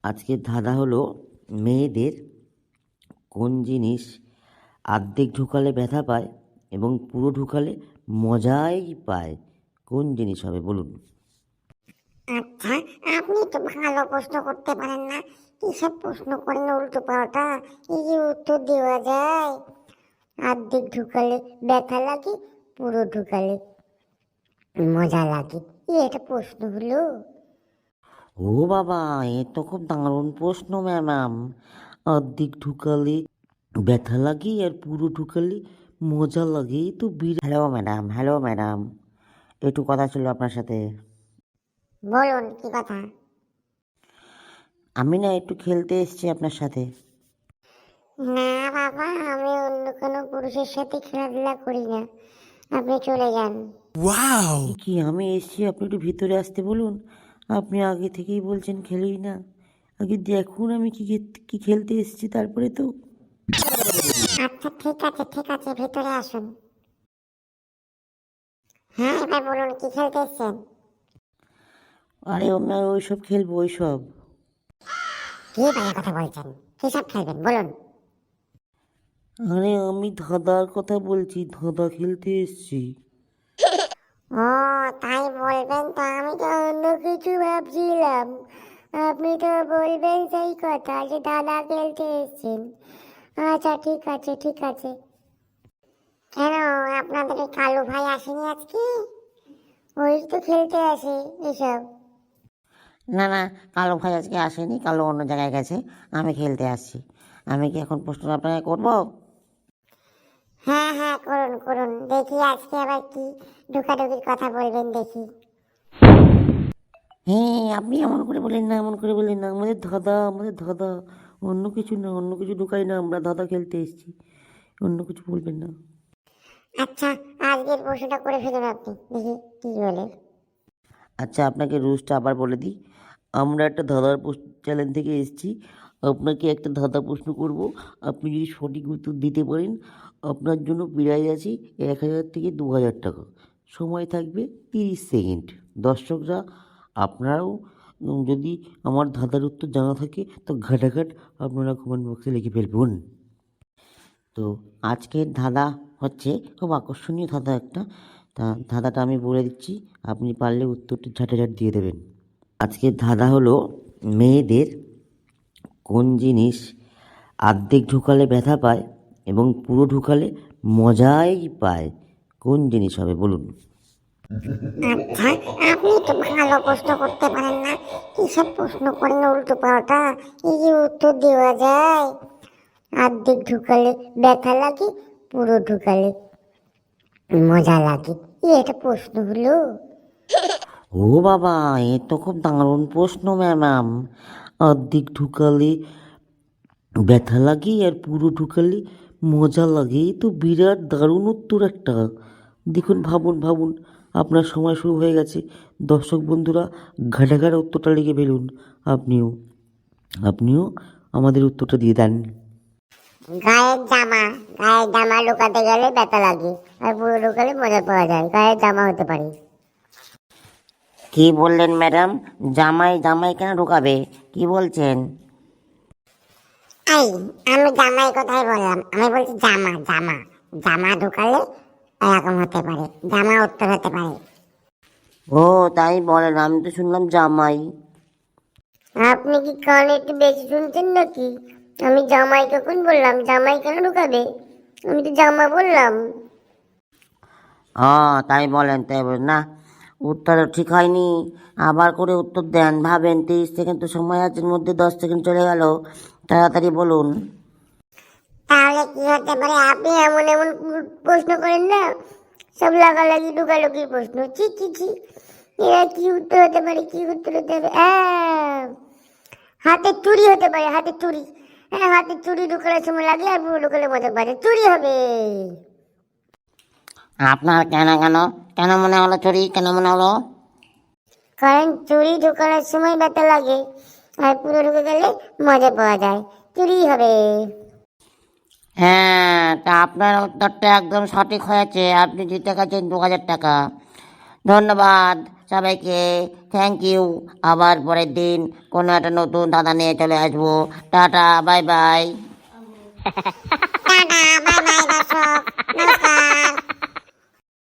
আজকের ধাঁধা হলো মেয়েদের কোন জিনিস অর্ধেক ঢুকালে ব্যথা পায় এবং পুরো ঢুকালে মজাই পায়? কোন জিনিস হবে বলুন? আচ্ছা, আপনি তো ভালো প্রশ্ন করতে পারেন না। কিসব প্রশ্ন করেন উল্টো পাল্টা? এই যে উত্তর দেওয়া যায়, অর্ধেক ঢুকালে ব্যথা লাগে, পুরো ঢুকালে মজা লাগে। এটা প্রশ্ন হলো? ও বাবা, এ তো খুব দারুণ প্রশ্ন ম্যাম। অর্ধেক ঢুকালে ব্যথা লাগে আর পুরো ঢুকালে মজা লাগে, এই তো হ্যালো ম্যাডাম, হ্যালো ম্যাডাম, একটু কথা ছিল আপনার সাথে। বলুন কি কথা? আমি না একটু খেলতে এসেছি আপনার সাথে। না বাবা, আমি অন্য কোনো পুরুষের সাথে খেলাধুলা করি না, আপনি চলে যান। কি আমি এসেছি, আপনি একটু ভিতরে আসতে বলুন। আপনি আগে থেকেই বলছেন খেলেই না, আগে দেখুন আমি কি খেলতে এসেছি, তারপরে তো। আচ্ছা ঠিক আছে ঠিক আছে, ভিতরে আসুন। হ্যাঁ, এবার বলুন কি খেলতে এসছেন? আরে আমরা ওইসব খেলবো, ওইসব। কি বাজে কথা বলছেন? কিসব খেলবেন বলুন? আরে আমি ধাঁধার কথা বলছি, ধাঁধা খেলতে এসেছি। ও, তাই বলবেন তো, আমি তো অন্য কিছু ভাবছিলাম। আপনি তো বলবেন সেই কথা যে দাদা খেলতে এসেছেন। আচ্ছা ঠিক আছে ঠিক আছে। কেন, আপনাদের এই কালু ভাই আসেনি আজকে? ওই তো খেলতে আসে এসব। না না, কালো ভাই আজকে আসেনি, কালো অন্য জায়গায় গেছে, আমি খেলতে আসছি। আমি কি এখন প্রশ্ন আপনাকে করবো? হ্যাঁ হ্যাঁ, করুন করুন, দেখি আজকে আবার কি ঢুকাঢুকির কথা বলবেন দেখি। হ্যাঁ, আপনি এমন করে বলেন না, এমন করে বলেন না, আমাদের ধাঁধা, আমাদের ধাঁধা, অন্য কিছু না, অন্য কিছু ঢুকাই না, আমরা ধাঁধা খেলতে এসেছি, অন্য কিছু বলবেন না। আচ্ছা, আজকের প্রশ্নটা করে ফেলুন আপনি, দেখি কি বলে। আচ্ছা, আপনাকে রুলসটা আবার বলে দিই। আমরা একটা ধাঁধার চ্যানেল থেকে এসেছি। আপনাকে একটা ধাঁধা প্রশ্ন করব, আপনি যদি সঠিক উত্তর দিতে পারেন আপনার জন্য প্রাইজ আছে 1,000 থেকে 2,000 টাকা। সময় থাকবে 30 সেকেন্ড। দর্শকরা আপনারাও যদি আমার ধাঁধার উত্তর জানা থাকে তো ঘাটাঘাট আপনারা কমেন্ট বক্সে লিখে ফেলবেন। তো আজকের ধাঁধা হচ্ছে খুব আকর্ষণীয় ধাঁধা একটা। তা ধাঁধাটা আমি বলে দিচ্ছি, আপনি পারলে উত্তরটি ঝাঁটাঝাট দিয়ে দেবেন। আজকের ধাঁধা হলো মেয়েদের কোন জিনিস অর্ধেক ঢুকালে ব্যথা পায় এবং পুরো ঢুকালে মজাই পায়? কোন জিনিস হবে বলুন? আচ্ছা, আপনি তো ভালো প্রশ্ন করতে পারেন না। কিসব প্রশ্ন করেন উল্টো পাল্টা? এই যে উত্তর দেওয়া যায়, অর্ধেক ঢুকালে ব্যথা লাগে, পুরো ঢুকালে মজা লাগে। এটা প্রশ্ন হলো? ও বাবা, এ তো খুব দারুণ প্রশ্ন ম্যাম। অর্ধেক ঢুকালে ব্যথা লাগে আর পুরো ঢুকালে মজা লাগে, এই তো বিরাট দারুণ উত্তর একটা। দেখুন, ভাবুন ভাবুন, আপনার সময় শুরু হয়ে গেছে। দর্শক বন্ধুরা ঘাটাঘাটা উত্তরটা লিখে ফেলুন। আপনিও আপনিও আমাদের উত্তরটা দিয়ে দেন। গায়ের জামা। গায়ের জামা লুকাতে গেলে ব্যথা লাগে, আর পুরো ঢুকালে মজা পাওয়া যায়। গায়ের জামা হতে পারে। কি বললেন ম্যাডাম? জামাই জামাই কেন ঢোকাবে? কি বলছেন? এই, আমি জামাই কথাই বললাম, আমি বলছি জামা জামা। জামা ঢুকালে এরকম হতে পারে, জামা উত্তর হতে পারে। ও তাই বলেন, আমি তো শুনলাম জামাই। আপনি কি কানে একটু বেশি শুনছেন নাকি? আমি জামাই কখন বললাম? জামাই কেন ঢুকাবে? আমি তো জামা বললাম। তাই বলেন, তাই বলেন না, উত্তর ঠিক হয়নি। আবার করে উত্তর দেন, ভাবেন, 30 সেকেন্ড তো সময় আছে, এর মধ্যে 10 সেকেন্ড চলে গেল, তাড়াতাড়ি বলুন। তাহলে কি হতে পারে? আপনি এমন এমন প্রশ্ন করেন না, সব লাগালাগি ঢুকালুকি প্রশ্ন। ছি ছি ছি, এরা কি উত্তর হতে পারে? কি উত্তর হতে পারে? হাতের চুড়ি হতে পারে, হাতের চুড়ি। হ্যাঁ, হাতের চুড়ি ঢুকানোর সময় লাগে আর পুরো ঢুকালে মজা পারে, চুড়ি হবে। আপনার কেন কেন কেন মনে হলো চুরি? কেন মনে হলো? কারণ চুড়ি ঢুকানোর সময় ব্যথা লাগে, আর পুরো ঢুকে গেলে মজা পাওয়া যায়, চুরি হবে। হ্যাঁ, তা আপনার উত্তরটা একদম সঠিক হয়েছে, আপনি জিতে গেছেন 2,000 টাকা। ধন্যবাদ। সবাইকে থ্যাংক ইউ। আবার পরের দিন কোনো একটা নতুন ধাঁধা নিয়ে চলে আসবো। Tata, bye bye.